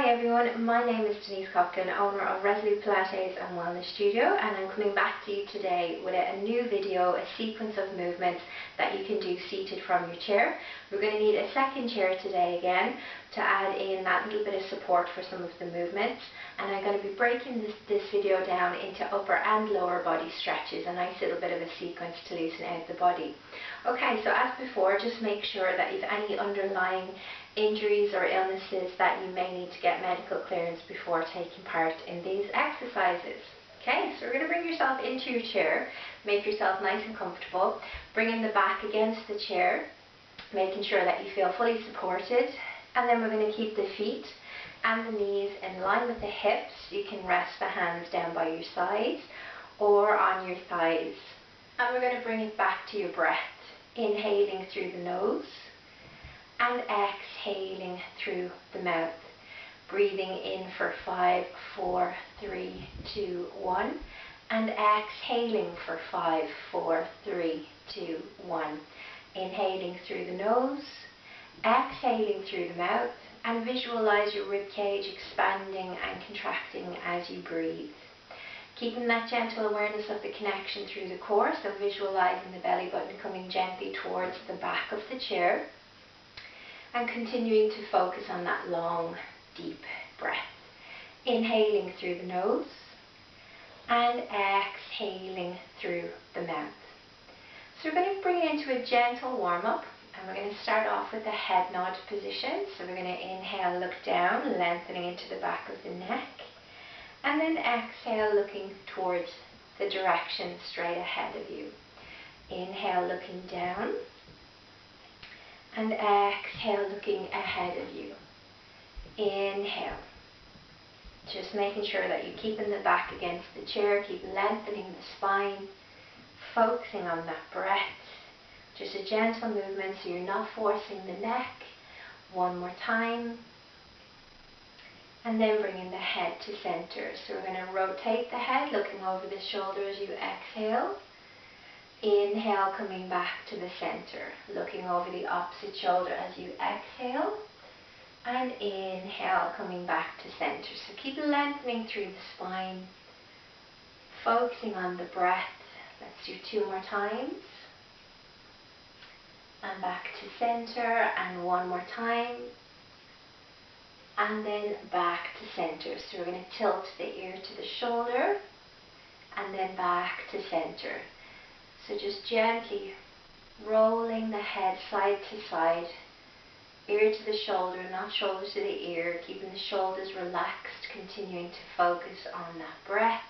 Hi everyone, my name is Denise Coughlan, owner of Resolute Pilates and Wellness Studio, and I'm coming back to you today with a new video, a sequence of movements that you can do seated from your chair. We're going to need a second chair today again to add in that little bit of support for some of the movements, and I'm going to be breaking this video down into upper and lower body stretches, a nice little bit of a sequence to loosen out the body. Okay, so as before, just make sure that if any underlying injuries or illnesses that you may need to get medical clearance before taking part in these exercises. Okay, so we're going to bring yourself into your chair, make yourself nice and comfortable, bringing the back against the chair, making sure that you feel fully supported, and then we're going to keep the feet and the knees in line with the hips. You can rest the hands down by your sides or on your thighs, and we're going to bring it back to your breath, inhaling through the nose and exhaling through the mouth. Breathing in for 5, 4, 3, 2, 1. And exhaling for 5, 4, 3, 2, 1. Inhaling through the nose, exhaling through the mouth, and visualize your rib cage expanding and contracting as you breathe. Keeping that gentle awareness of the connection through the core, so visualizing the belly button coming gently towards the back of the chair. And continuing to focus on that long, deep breath. Inhaling through the nose and exhaling through the mouth. So we're going to bring it into a gentle warm-up, and we're going to start off with a head nod position. So we're going to inhale, look down, lengthening into the back of the neck, and then exhale, looking towards the direction straight ahead of you. Inhale, looking down, and exhale, looking ahead of you. Inhale. Just making sure that you're keeping the back against the chair, keep lengthening the spine, focusing on that breath. Just a gentle movement so you're not forcing the neck. One more time. And then bringing the head to center. So we're going to rotate the head, looking over the shoulder as you exhale. Inhale, coming back to the center, looking over the opposite shoulder as you exhale, and inhale, coming back to center. So keep lengthening through the spine, focusing on the breath. Let's do 2 more times. And back to center, and 1 more time. And then back to center. So we're going to tilt the ear to the shoulder, and then back to center. So just gently rolling the head side to side, ear to the shoulder, not shoulder to the ear, keeping the shoulders relaxed, continuing to focus on that breath.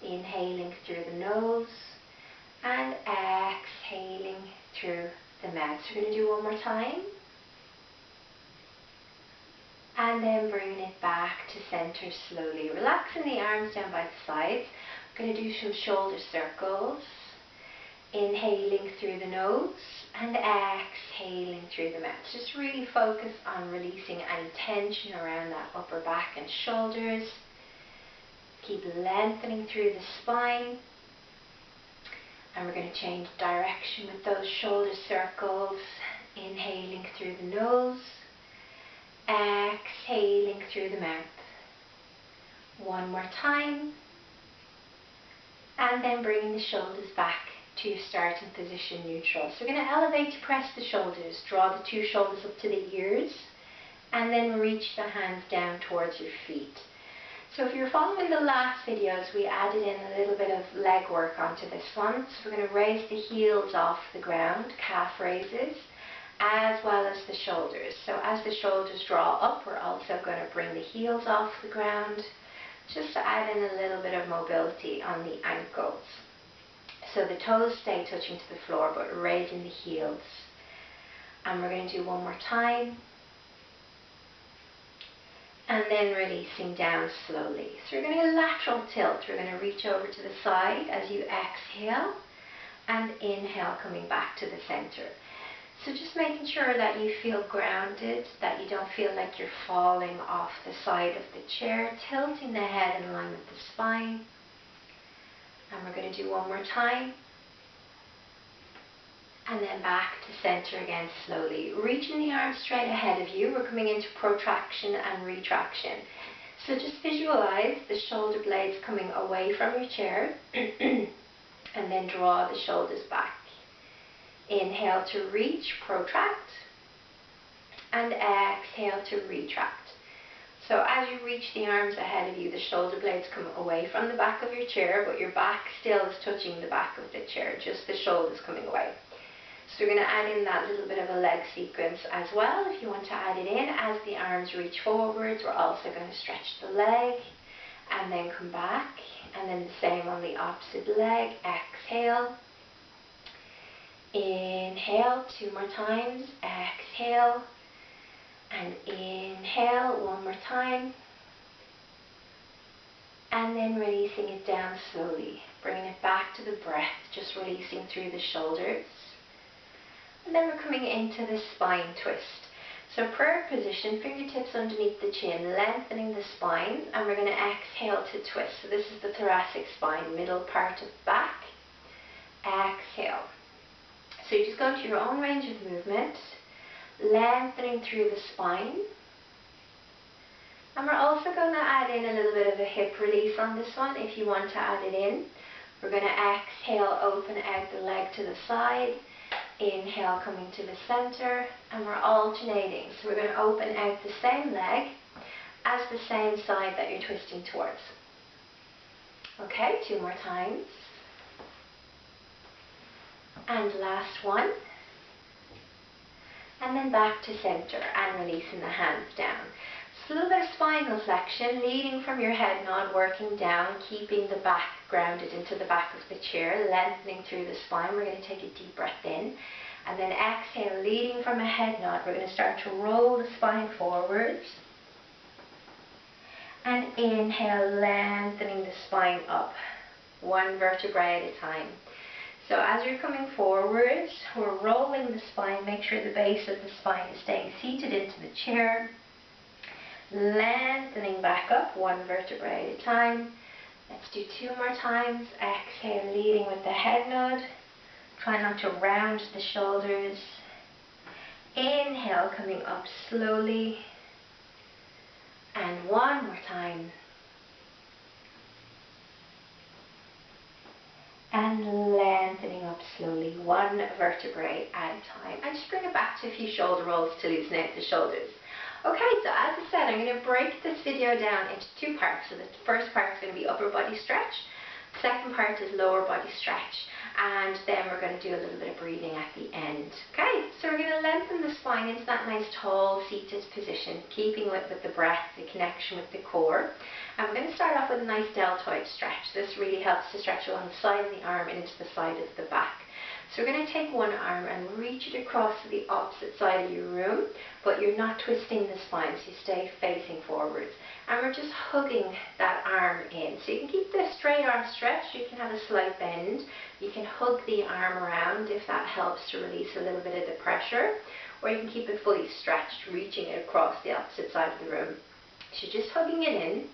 Inhaling through the nose and exhaling through the mouth. So we're going to do 1 more time. And then bringing it back to center slowly. Relaxing the arms down by the sides. We're going to do some shoulder circles. Inhaling through the nose and exhaling through the mouth. Just really focus on releasing any tension around that upper back and shoulders. Keep lengthening through the spine. And we're going to change direction with those shoulder circles. Inhaling through the nose, exhaling through the mouth. 1 more time. And then bringing the shoulders back to your starting position, neutral. So we're going to elevate to press the shoulders, draw the 2 shoulders up to the ears, and then reach the hands down towards your feet. So if you're following the last videos, we added in a little bit of leg work onto this one. So we're going to raise the heels off the ground, calf raises, as well as the shoulders. So as the shoulders draw up, we're also going to bring the heels off the ground, just to add in a little bit of mobility on the ankles. So the toes stay touching to the floor, but raising the heels. And we're going to do 1 more time. And then releasing down slowly. So we're going to do a lateral tilt. We're going to reach over to the side as you exhale, and inhale, coming back to the center. So just making sure that you feel grounded, that you don't feel like you're falling off the side of the chair, tilting the head in line with the spine. And we're going to do 1 more time. And then back to center again slowly. Reaching the arms straight ahead of you. We're coming into protraction and retraction. So just visualize the shoulder blades coming away from your chair and then draw the shoulders back. Inhale to reach, protract, and exhale to retract. So as you reach the arms ahead of you, the shoulder blades come away from the back of your chair, but your back still is touching the back of the chair, just the shoulders coming away. So we're going to add in that little bit of a leg sequence as well. If you want to add it in, as the arms reach forwards, we're also going to stretch the leg and then come back, and then the same on the opposite leg. Exhale, inhale, 2 more times, exhale, and inhale, 1 more time, and then releasing it down slowly, bringing it back to the breath, just releasing through the shoulders. And then we're coming into the spine twist. So prayer position, fingertips underneath the chin, lengthening the spine, and we're going to exhale to twist. So this is the thoracic spine, middle part of the back. Exhale. So you just go into your own range of movement, lengthening through the spine. And we're also going to add in a little bit of a hip release on this one if you want to add it in. We're going to exhale, open out the leg to the side. Inhale, coming to the center, and we're alternating. So we're going to open out the same leg as the same side that you're twisting towards. Okay, 2 more times. And last one. And then back to center and releasing the hands down. So a little bit of spinal flexion, leading from your head nod, working down, keeping the back grounded into the back of the chair, lengthening through the spine. We're going to take a deep breath in. And then exhale, leading from a head nod. We're going to start to roll the spine forwards. And inhale, lengthening the spine up, 1 vertebrae at a time. So as you're coming forward, we're rolling the spine. Make sure the base of the spine is staying seated into the chair. Lengthening back up, 1 vertebrae at a time. Let's do 2 more times. Exhale, leading with the head nod. Try not to round the shoulders. Inhale, coming up slowly. And 1 more time. And lengthening up slowly, 1 vertebrae at a time. And just bring it back to a few shoulder rolls to loosen out the shoulders. Okay, so as I said, I'm going to break this video down into 2 parts. So the first part is going to be upper body stretch. The second part is lower body stretch. And then we're going to do a little bit of breathing at the end. Okay, so we're going to lengthen the spine into that nice tall seated position, keeping with the breath, the connection with the core. And we're going to start off with a nice deltoid stretch. This really helps to stretch along the side of the arm and into the side of the back. So we're going to take one arm and reach it across to the opposite side of your room, but you're not twisting the spine, so you stay facing forwards. And we're just hugging that arm in. So you can keep the straight arm stretched, you can have a slight bend, you can hug the arm around if that helps to release a little bit of the pressure, or you can keep it fully stretched, reaching it across the opposite side of the room. So just hugging it in.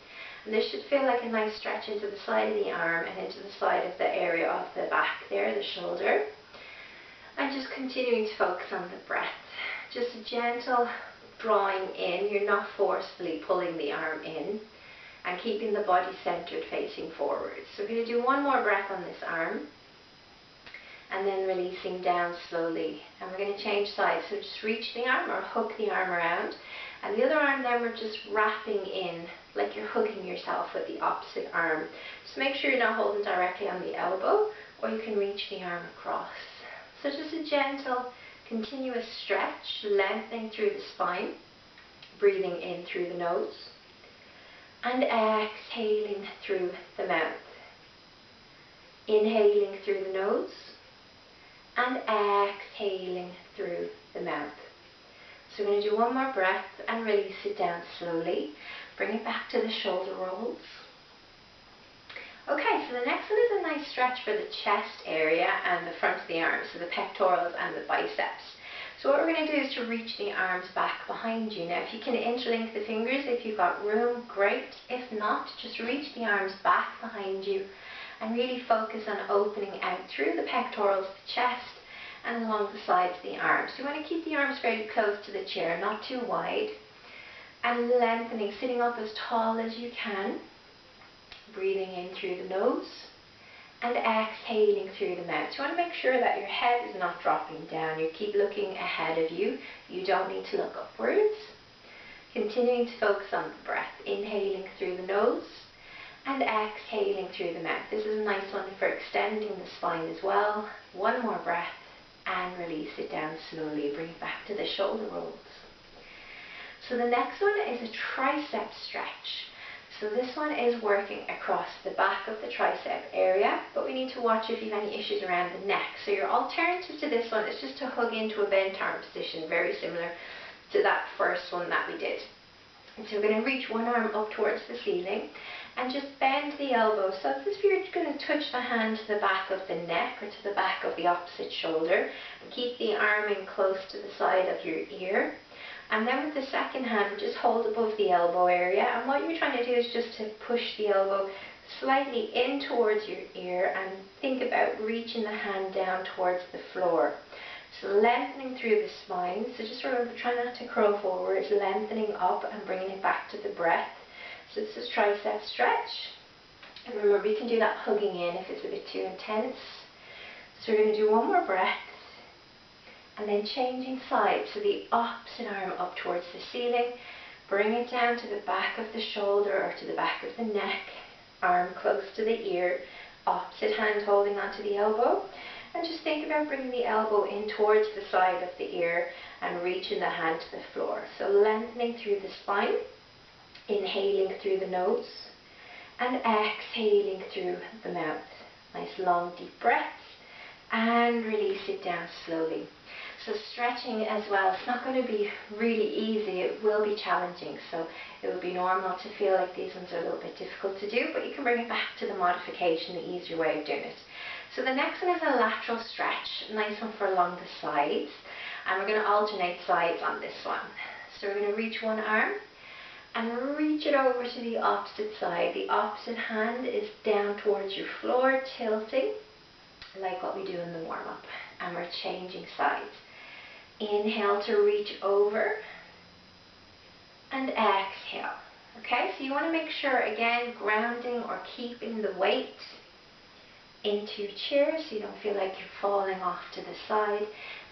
And this should feel like a nice stretch into the side of the arm and into the side of the area of the back there, the shoulder. And just continuing to focus on the breath. Just a gentle drawing in. You're not forcefully pulling the arm in. And keeping the body centered, facing forward. So we're going to do 1 more breath on this arm. And then releasing down slowly. And we're going to change sides. So just reach the arm or hook the arm around. And the other arm then we're just wrapping in, like you're hugging yourself with the opposite arm. Just make sure you're not holding directly on the elbow, or you can reach the arm across. So just a gentle, continuous stretch, lengthening through the spine, breathing in through the nose, and exhaling through the mouth. Inhaling through the nose, and exhaling through the mouth. So we're going to do 1 more breath and release it down slowly. Bring it back to the shoulder rolls. Okay, so the next one is a nice stretch for the chest area and the front of the arms, so the pectorals and the biceps. So what we're going to do is to reach the arms back behind you. Now if you can interlink the fingers, if you've got room, great. If not, just reach the arms back behind you and really focus on opening out through the pectorals, the chest, and along the sides of the arms. So you want to keep the arms fairly close to the chair, not too wide, and lengthening, sitting up as tall as you can, breathing in through the nose and exhaling through the mouth. So you want to make sure that your head is not dropping down. You keep looking ahead of you. You don't need to look upwards. Continuing to focus on the breath, inhaling through the nose and exhaling through the mouth. This is a nice one for extending the spine as well. One more breath and release it down slowly. Bring it back to the shoulder rolls. So the next one is a tricep stretch. So this one is working across the back of the tricep area, but we need to watch if you have any issues around the neck. So your alternative to this one is just to hug into a bent arm position, very similar to that first one that we did. And so we're going to reach one arm up towards the ceiling and just bend the elbow. So as if you're going to touch the hand to the back of the neck or to the back of the opposite shoulder, and keep the arm in close to the side of your ear. And then with the second hand, we just hold above the elbow area, and what you're trying to do is just to push the elbow slightly in towards your ear and think about reaching the hand down towards the floor. So lengthening through the spine, so just remember, try not to curl forwards, lengthening up and bringing it back to the breath. So this is tricep stretch. And remember, you can do that hugging in if it's a bit too intense. So we're going to do one more breath. And then changing sides, so the opposite arm up towards the ceiling, bring it down to the back of the shoulder or to the back of the neck, arm close to the ear, opposite hand holding onto the elbow, and just think about bringing the elbow in towards the side of the ear and reaching the hand to the floor. So lengthening through the spine, inhaling through the nose, and exhaling through the mouth. Nice long deep breaths, and release it down slowly. So stretching as well, it's not going to be really easy, it will be challenging, so it would be normal to feel like these ones are a little bit difficult to do, but you can bring it back to the modification, the easier way of doing it. So the next one is a lateral stretch, a nice one for along the sides, and we're going to alternate sides on this one. So we're going to reach one arm and reach it over to the opposite side. The opposite hand is down towards your floor, tilting, like what we do in the warm-up, and we're changing sides. Inhale to reach over and exhale. Okay, so you want to make sure, again, grounding or keeping the weight into your chair so you don't feel like you're falling off to the side.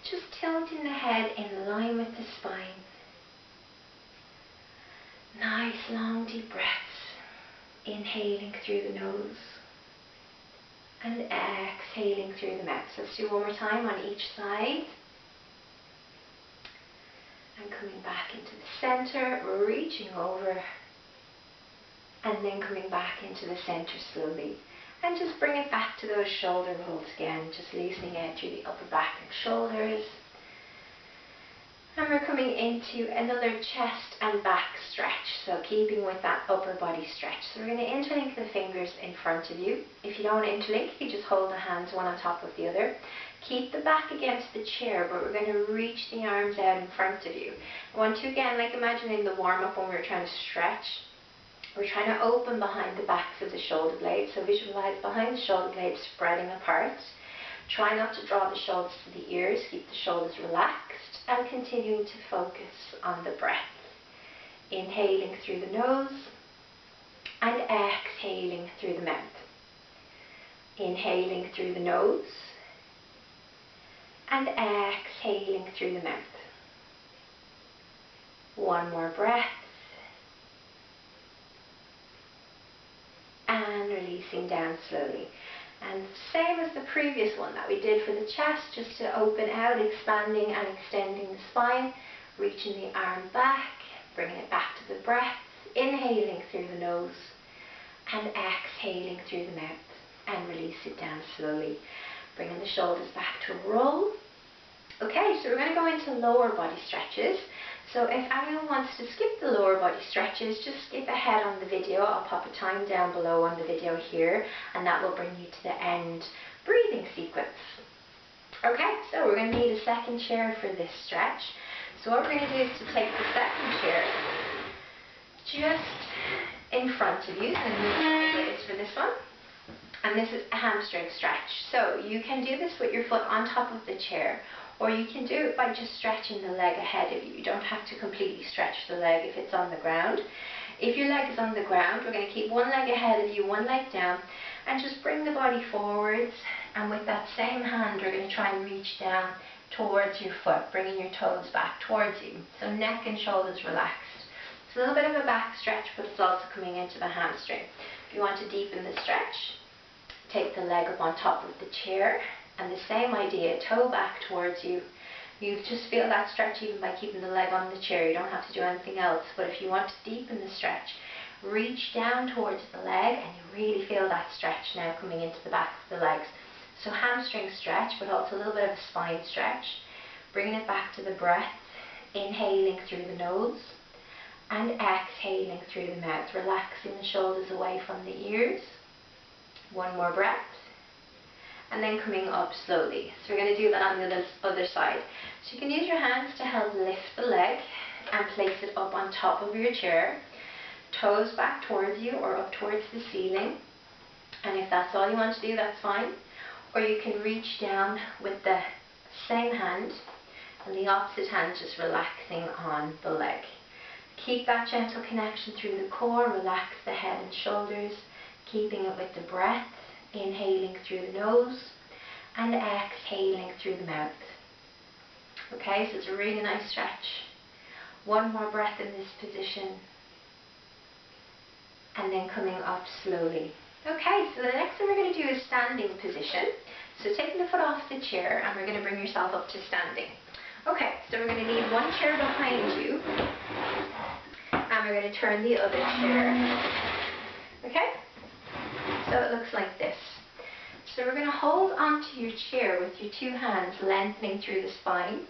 Just tilting the head in line with the spine. Nice long deep breaths. Inhaling through the nose and exhaling through the mouth. So let's do one more time on each side. And coming back into the center, reaching over, and then coming back into the center slowly. And just bring it back to those shoulder rolls again, just loosening out through the upper back and shoulders. And we're coming into another chest and back stretch, so keeping with that upper body stretch. So we're going to interlink the fingers in front of you. If you don't interlink, you just hold the hands one on top of the other. Keep the back against the chair, but we're going to reach the arms out in front of you. I want to, again, like imagining the warm-up when we were trying to stretch. We're trying to open behind the backs of the shoulder blades, so visualize behind the shoulder blades spreading apart. Try not to draw the shoulders to the ears, keep the shoulders relaxed, and continuing to focus on the breath. Inhaling through the nose and exhaling through the mouth. Inhaling through the nose and exhaling through the mouth. One more breath. And releasing down slowly. And same as the previous one that we did for the chest, just to open out, expanding and extending the spine, reaching the arm back, bringing it back to the breath, inhaling through the nose and exhaling through the mouth, and release it down slowly, bringing the shoulders back to a roll. Okay, so we're going to go into lower body stretches. So if anyone wants to skip the lower body stretches, just skip ahead on the video. I'll pop a time down below on the video here, and that will bring you to the end breathing sequence. Okay, so we're going to need a second chair for this stretch. So what we're going to do is to take the second chair just in front of you, so move the blades for this one, And this is a hamstring stretch. So you can do this with your foot on top of the chair, or you can do it by just stretching the leg ahead of you. You don't have to completely stretch the leg if it's on the ground. If your leg is on the ground, we're going to keep one leg ahead of you, one leg down, and just bring the body forwards. And with that same hand, we're going to try and reach down towards your foot, bringing your toes back towards you. So neck and shoulders relaxed. It's a little bit of a back stretch, but it's also coming into the hamstring. If you want to deepen the stretch, take the leg up on top of the chair, and the same idea, toe back towards you. You just feel that stretch even by keeping the leg on the chair. You don't have to do anything else. But if you want to deepen the stretch, reach down towards the leg, and you really feel that stretch now coming into the back of the legs. So hamstring stretch, but also a little bit of a spine stretch. Bringing it back to the breath, inhaling through the nose and exhaling through the mouth, relaxing the shoulders away from the ears. One more breath. And then coming up slowly. So we're going to do that on the other side. So you can use your hands to help lift the leg and place it up on top of your chair. Toes back towards you or up towards the ceiling. And if that's all you want to do, that's fine. Or you can reach down with the same hand and the opposite hand just relaxing on the leg. Keep that gentle connection through the core. Relax the head and shoulders, keeping it with the breath. Inhaling through the nose and exhaling through the mouth. Okay, so it's a really nice stretch. One more breath in this position, and then coming up slowly. Okay, so the next thing we're going to do is standing position. So taking the foot off the chair, and we're going to bring yourself up to standing. Okay, so we're going to need one chair behind you, and we're going to turn the other chair. Okay? So it looks like this. So we're going to hold onto your chair with your two hands, lengthening through the spine.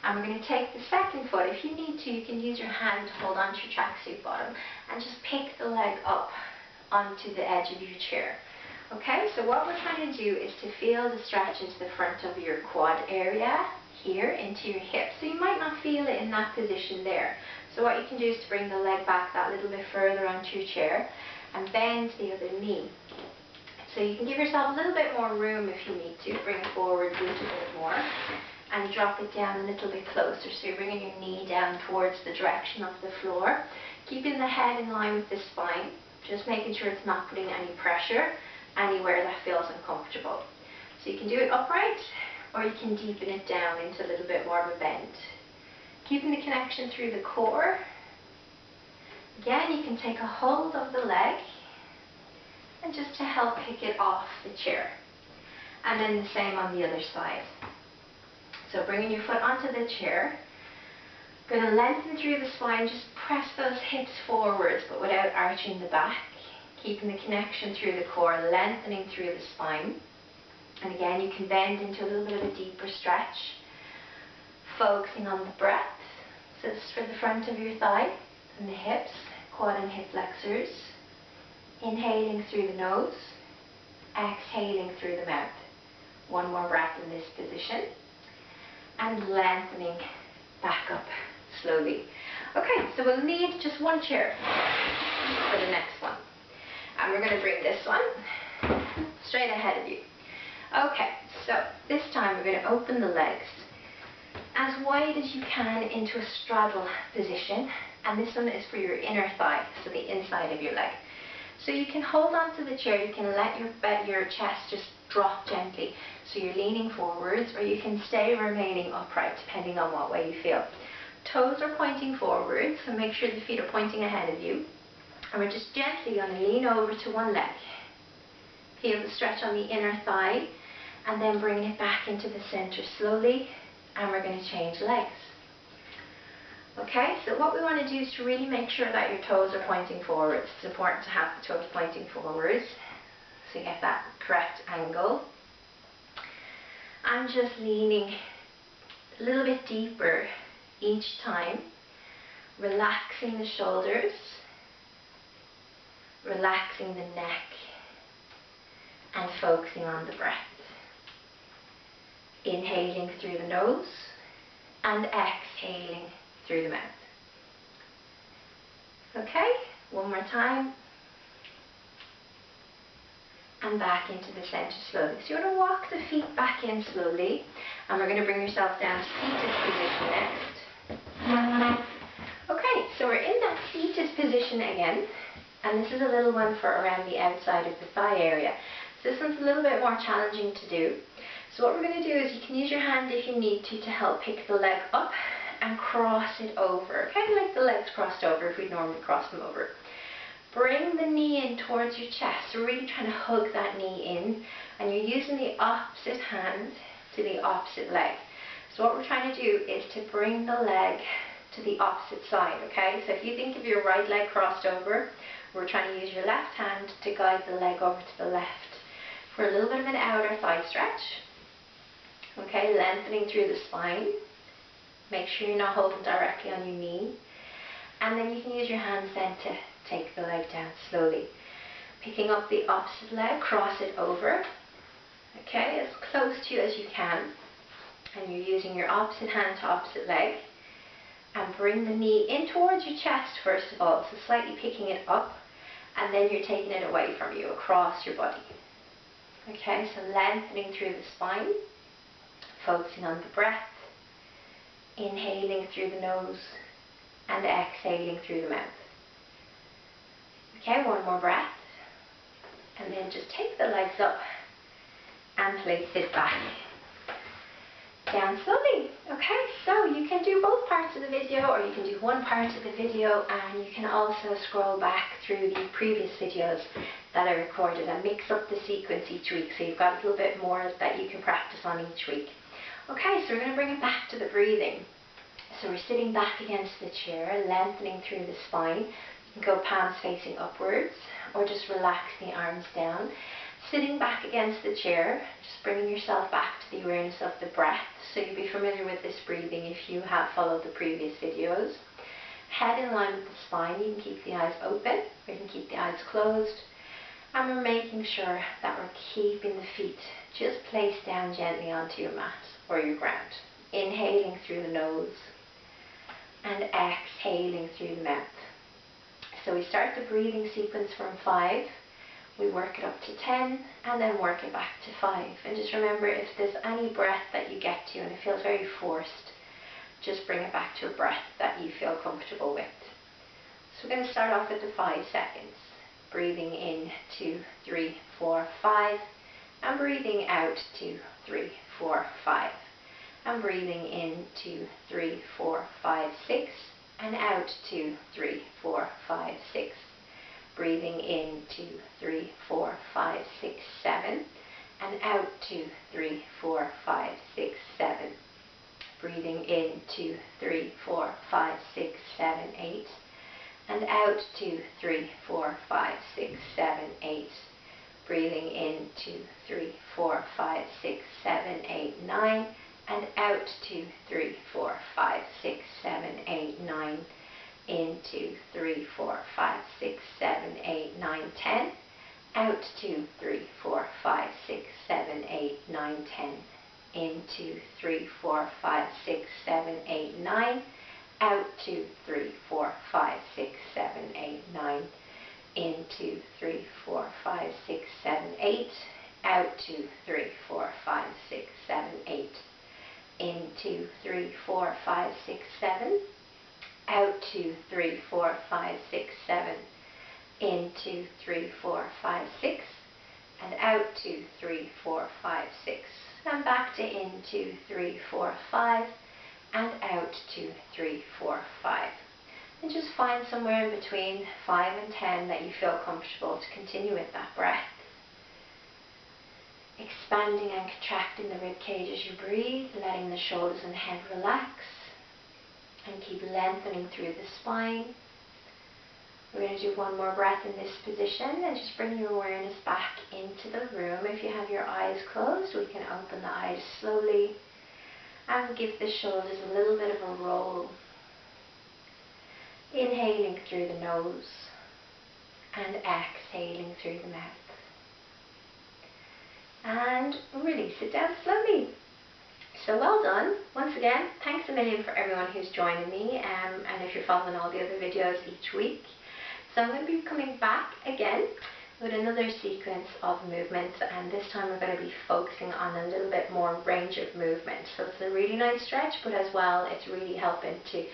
And we're going to take the second foot. If you need to, you can use your hand to hold onto your tracksuit bottom and just pick the leg up onto the edge of your chair. Okay, so what we're trying to do is to feel the stretch into the front of your quad area, here into your hips. So you might not feel it in that position there. So what you can do is to bring the leg back that little bit further onto your chair and bend the other knee. So you can give yourself a little bit more room if you need to. Bring it forward a little bit more and drop it down a little bit closer. So you're bringing your knee down towards the direction of the floor, keeping the head in line with the spine, just making sure it's not putting any pressure anywhere that feels uncomfortable. So you can do it upright, or you can deepen it down into a little bit more of a bend. Keeping the connection through the core. Again, you can take a hold of the leg and just to help pick it off the chair. And then the same on the other side. So bringing your foot onto the chair, going to lengthen through the spine, just press those hips forwards but without arching the back. Keeping the connection through the core, lengthening through the spine. And again, you can bend into a little bit of a deeper stretch, focusing on the breath. So this is for the front of your thigh and the hips, quad and hip flexors. Inhaling through the nose, exhaling through the mouth. One more breath in this position. And lengthening back up slowly. Okay, so we'll need just one chair for the next one. And we're going to bring this one straight ahead of you. Okay, so this time we're going to open the legs as wide as you can into a straddle position. And this one is for your inner thigh, so the inside of your leg. So you can hold onto the chair, you can let your chest just drop gently. So you're leaning forwards, or you can stay remaining upright depending on what way you feel. Toes are pointing forwards, so make sure the feet are pointing ahead of you. And we're just gently going to lean over to one leg. Feel the stretch on the inner thigh, and then bring it back into the center slowly, and we're going to change legs. Okay, so what we want to do is to really make sure that your toes are pointing forwards. It's important to have the toes pointing forwards so you get that correct angle. I'm just leaning a little bit deeper each time, relaxing the shoulders, relaxing the neck, and focusing on the breath. Inhaling through the nose and exhaling through the mouth. Okay, one more time. and back into the center slowly. So you want to walk the feet back in slowly, and we're going to bring yourself down to seated position next. Okay, so we're in that seated position again, and this is a little one for around the outside of the thigh area. So this one's a little bit more challenging to do. So what we're going to do is you can use your hand if you need to help pick the leg up and cross it over, kind of like the legs crossed over if we'd normally cross them over. Bring the knee in towards your chest, so really trying to hug that knee in, and you're using the opposite hand to the opposite leg. So what we're trying to do is to bring the leg to the opposite side, okay? So if you think of your right leg crossed over, we're trying to use your left hand to guide the leg over to the left for a little bit of an outer thigh stretch. Okay, lengthening through the spine. Make sure you're not holding directly on your knee. And then you can use your hands then to take the leg down slowly. Picking up the opposite leg, cross it over. Okay, as close to you as you can. And you're using your opposite hand to opposite leg. And bring the knee in towards your chest first of all, so slightly picking it up. And then you're taking it away from you, across your body. Okay, so lengthening through the spine. Focusing on the breath. Inhaling through the nose and exhaling through the mouth. Okay, one more breath. And then just take the legs up and place it back down slowly. Okay, so you can do both parts of the video, or you can do one part of the video, and you can also scroll back through the previous videos that I recorded and mix up the sequence each week, so you've got a little bit more that you can practice on each week. Okay, so we're going to bring it back to the breathing. So we're sitting back against the chair, lengthening through the spine. You can go palms facing upwards, or just relax the arms down. Sitting back against the chair, just bringing yourself back to the awareness of the breath. So you'll be familiar with this breathing if you have followed the previous videos. Head in line with the spine. You can keep the eyes open, or you can keep the eyes closed. And we're making sure that we're keeping the feet just placed down gently onto your mat or your ground. Inhaling through the nose and exhaling through the mouth. So we start the breathing sequence from 5, we work it up to 10, and then work it back to 5. And just remember, if there's any breath that you get to and it feels very forced, just bring it back to a breath that you feel comfortable with. So we're going to start off with the 5 seconds. Breathing in 2, 3, 4, 5, and breathing out 2, 3, 4, 5. And breathing in 2, 3, 4, 5, 6, and out 2, 3, 4, 5, 6. Breathing in 2, 3, 4, 5, 6, 7, and out 2, 3, 4, 5, 6, 7. Breathing in 2, 3, 4, 5, 6, 7, 8, and out 2, 3, 4, 5, 6, 7, 8. Breathing in 2, 3, 4, 5, 6, 7, 8, 9. And out 2, 3, 4, 5, 6, 7, 8, 9. In 2, 3, 4, 5, 6, 7, 8, 9, 10. Out 2, 3, 4, 5, 6, 7, 8, 9, 10. In 2, 3, 4, 5, 6, 7, 8, 9. Out 2, 3, 4, 5, 6, 7, 8, 9. In 2, 3, 4, 5, 6, 7, 8. Out 2, 3, 4, 5, 6, 7, 8. In 2, 3, 4, 5, 6, 7. Out 2, 3, 4, 5, 6, 7. In 2, 3, 4, 5, 6. And out 2, 3, 4, 5, 6. And back to in 2, 3, 4, 5. And out 2, 3, 4, 5. And just find somewhere in between 5 and 10 that you feel comfortable to continue with that breath. Expanding and contracting the rib cage as you breathe, letting the shoulders and head relax. And keep lengthening through the spine. We're going to do one more breath in this position, and just bring your awareness back into the room. If you have your eyes closed, we can open the eyes slowly and give the shoulders a little bit of a roll. Inhaling through the nose and exhaling through the mouth. And release it down slowly. So well done. Once again, thanks a million for everyone who's joining me, and if you're following all the other videos each week. So I'm going to be coming back again with another sequence of movements, and this time we're going to be focusing on a little bit more range of movement. So it's a really nice stretch, but as well it's really helping to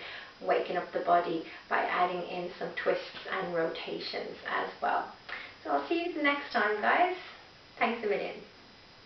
waken up the body by adding in some twists and rotations as well. So I'll see you the next time, guys. Thanks a million.